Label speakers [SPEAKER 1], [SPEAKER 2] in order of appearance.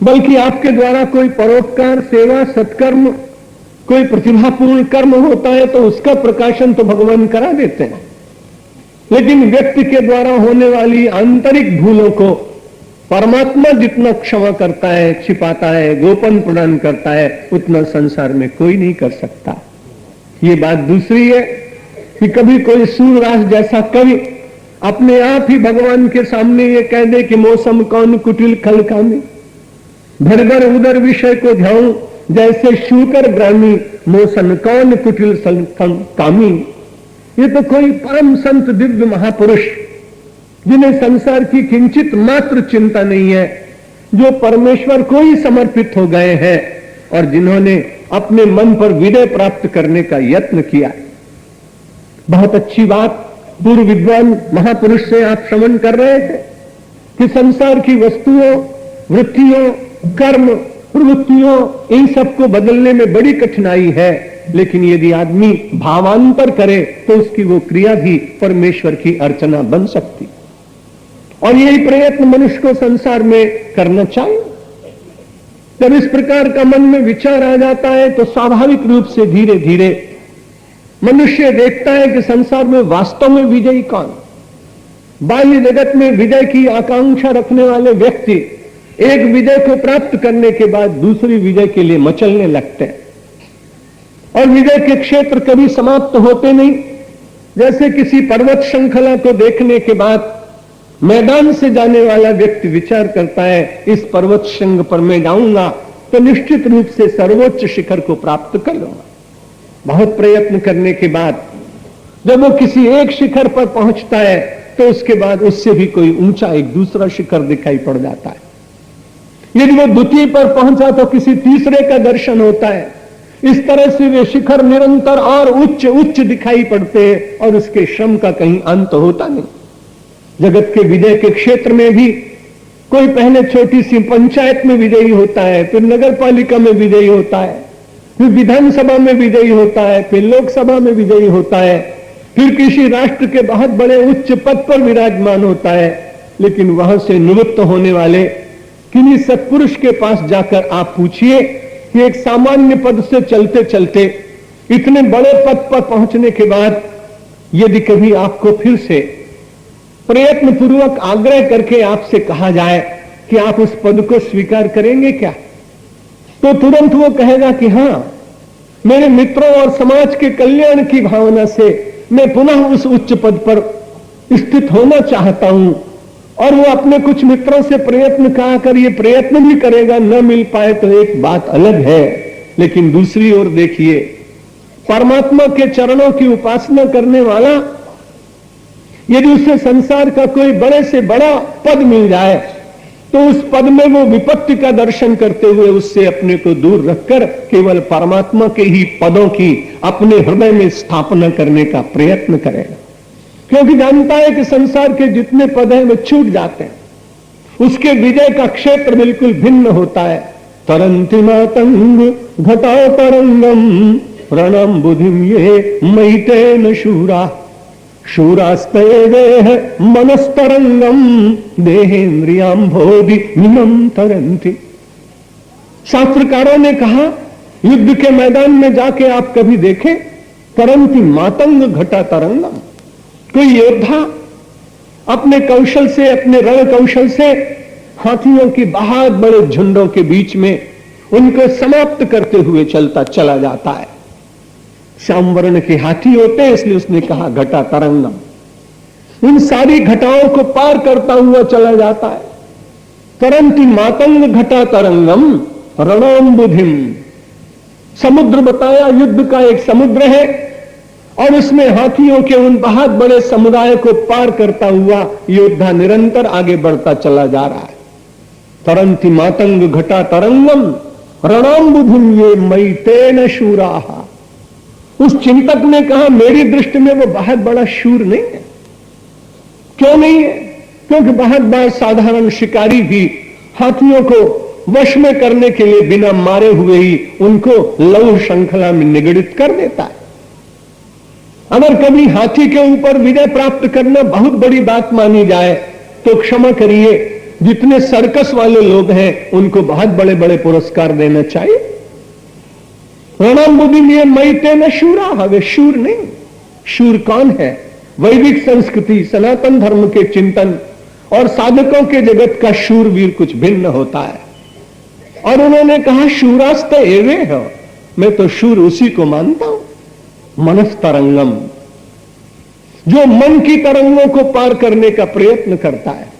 [SPEAKER 1] बल्कि आपके द्वारा कोई परोपकार, सेवा, सत्कर्म, कोई प्रतिभापूर्ण कर्म होता है तो उसका प्रकाशन तो भगवान करा देते हैं। लेकिन व्यक्ति के द्वारा होने वाली आंतरिक भूलों को परमात्मा जितना क्षमा करता है, छिपाता है, गोपन प्रदान करता है, उतना संसार में कोई नहीं कर सकता। ये बात दूसरी है कि कभी कोई सूरदास जैसा कवि अपने आप ही भगवान के सामने ये कह दे कि मौसम कौन कुटिल खल कामी, भरभर उदर विषय को ध्याऊं जैसे शूकर ग्रामी, मौसम कौन कुटिल कामी। ये तो कोई परम संत दिव्य महापुरुष जिन्हें संसार की किंचित मात्र चिंता नहीं है, जो परमेश्वर को ही समर्पित हो गए हैं और जिन्होंने अपने मन पर विजय प्राप्त करने का यत्न किया। बहुत अच्छी बात पूर्व विद्वान महापुरुष से आप श्रवण कर रहे थे कि संसार की वस्तुओं, वृत्तियों, कर्म, प्रवृत्तियों, इन सबको बदलने में बड़ी कठिनाई है, लेकिन यदि आदमी भावांतर करे तो उसकी वो क्रिया भी परमेश्वर की अर्चना बन सकती। और यही प्रयत्न मनुष्य को संसार में करना चाहिए। जब इस प्रकार का मन में विचार आ जाता है तो स्वाभाविक रूप से धीरे धीरे मनुष्य देखता है कि संसार में वास्तव में विजयी कौन। बाह्य जगत में विजय की आकांक्षा रखने वाले व्यक्ति एक विजय को प्राप्त करने के बाद दूसरी विजय के लिए मचलने लगते हैं और विजय के क्षेत्र कभी समाप्त होते नहीं। जैसे किसी पर्वत श्रृंखला को देखने के बाद मैदान से जाने वाला व्यक्ति विचार करता है इस पर्वत श्रृंग पर मैं जाऊंगा तो निश्चित रूप से सर्वोच्च शिखर को प्राप्त कर लूंगा। बहुत प्रयत्न करने के बाद जब वो किसी एक शिखर पर पहुंचता है तो उसके बाद उससे भी कोई ऊंचा एक दूसरा शिखर दिखाई पड़ जाता है। यदि वो द्वितीय पर पहुंचा तो किसी तीसरे का दर्शन होता है। इस तरह से वे शिखर निरंतर और उच्च उच्च दिखाई पड़ते हैं और उसके श्रम का कहीं अंत होता नहीं। जगत के विजय के क्षेत्र में भी कोई पहले छोटी सी पंचायत में विजयी होता है, फिर नगर पालिका में विजयी होता है, फिर विधानसभा में विजयी होता है, फिर लोकसभा में विजयी होता है, फिर किसी राष्ट्र के बहुत बड़े उच्च पद पर विराजमान होता है। लेकिन वहां से निवृत्त होने वाले किन्हीं सत्पुरुष के पास जाकर आप पूछिए कि एक सामान्य पद से चलते चलते इतने बड़े पद पर पहुंचने के बाद यदि कभी आपको फिर से प्रयत्न पूर्वक आग्रह करके आपसे कहा जाए कि आप उस पद को स्वीकार करेंगे क्या, तो तुरंत वो कहेगा कि हां, मेरे मित्रों और समाज के कल्याण की भावना से मैं पुनः उस उच्च पद पर स्थित होना चाहता हूं। और वो अपने कुछ मित्रों से प्रयत्न कहा कर ये प्रयत्न भी करेगा, न मिल पाए तो एक बात अलग है। लेकिन दूसरी ओर देखिए, परमात्मा के चरणों की उपासना करने वाला यदि उसे संसार का कोई बड़े से बड़ा पद मिल जाए तो उस पद में वो विपत्ति का दर्शन करते हुए उससे अपने को दूर रखकर केवल परमात्मा के ही पदों की अपने हृदय में स्थापना करने का प्रयत्न करेगा, क्योंकि जानता है कि संसार के जितने पद हैं वे छूट जाते हैं। उसके विजय का क्षेत्र बिल्कुल भिन्न होता है। तरंति मातंग घटा तरंगम रणम बुधिम ये मैतेन शूरा शूरास्ते देह मनस्तरंगम देहेन्द्रियाम बोधि मिनम तरंति। शास्त्रकारों ने कहा युद्ध के मैदान में जाके आप कभी देखें तरंति मातंग घटा तरंगम। कोई योद्धा अपने कौशल से, अपने रण कौशल से हाथियों की बहुत बड़े झुंडों के बीच में उनको समाप्त करते हुए चलता चला जाता है। श्याम वर्ण के हाथी होते हैं, इसलिए उसने कहा घटा तरंगम। उन सारी घटाओं को पार करता हुआ चला जाता है। तरंति मातंग घटा तरंगम रणोम्बुधिम। समुद्र बताया, युद्ध का एक समुद्र है और उसमें हाथियों के उन बहुत बड़े समुदाय को पार करता हुआ योद्धा निरंतर आगे बढ़ता चला जा रहा है। तरंति मातंग घटा तरंगम रणोम्बुधिम ये मैतेन शूराहा। उस चिंतक ने कहा मेरी दृष्टि में वो बहुत बड़ा शूर नहीं है। क्यों नहीं है? क्योंकि बहुत बार साधारण शिकारी भी हाथियों को वश में करने के लिए बिना मारे हुए ही उनको लव श्रृंखला में निगडित कर देता है। अगर कभी हाथी के ऊपर विजय प्राप्त करना बहुत बड़ी बात मानी जाए तो क्षमा करिए, जितने सर्कस वाले लोग हैं उनको बहुत बड़े बड़े पुरस्कार देना चाहिए। रणम बुद्धि में मैते न शूरा, वे शूर नहीं। शूर कौन है? वैदिक संस्कृति, सनातन धर्म के चिंतन और साधकों के जगत का शूरवीर कुछ भिन्न होता है। और उन्होंने कहा शूरास्त एवे हो, मैं तो शूर उसी को मानता हूं। मनस तरंगम, जो मन की तरंगों को पार करने का प्रयत्न करता है।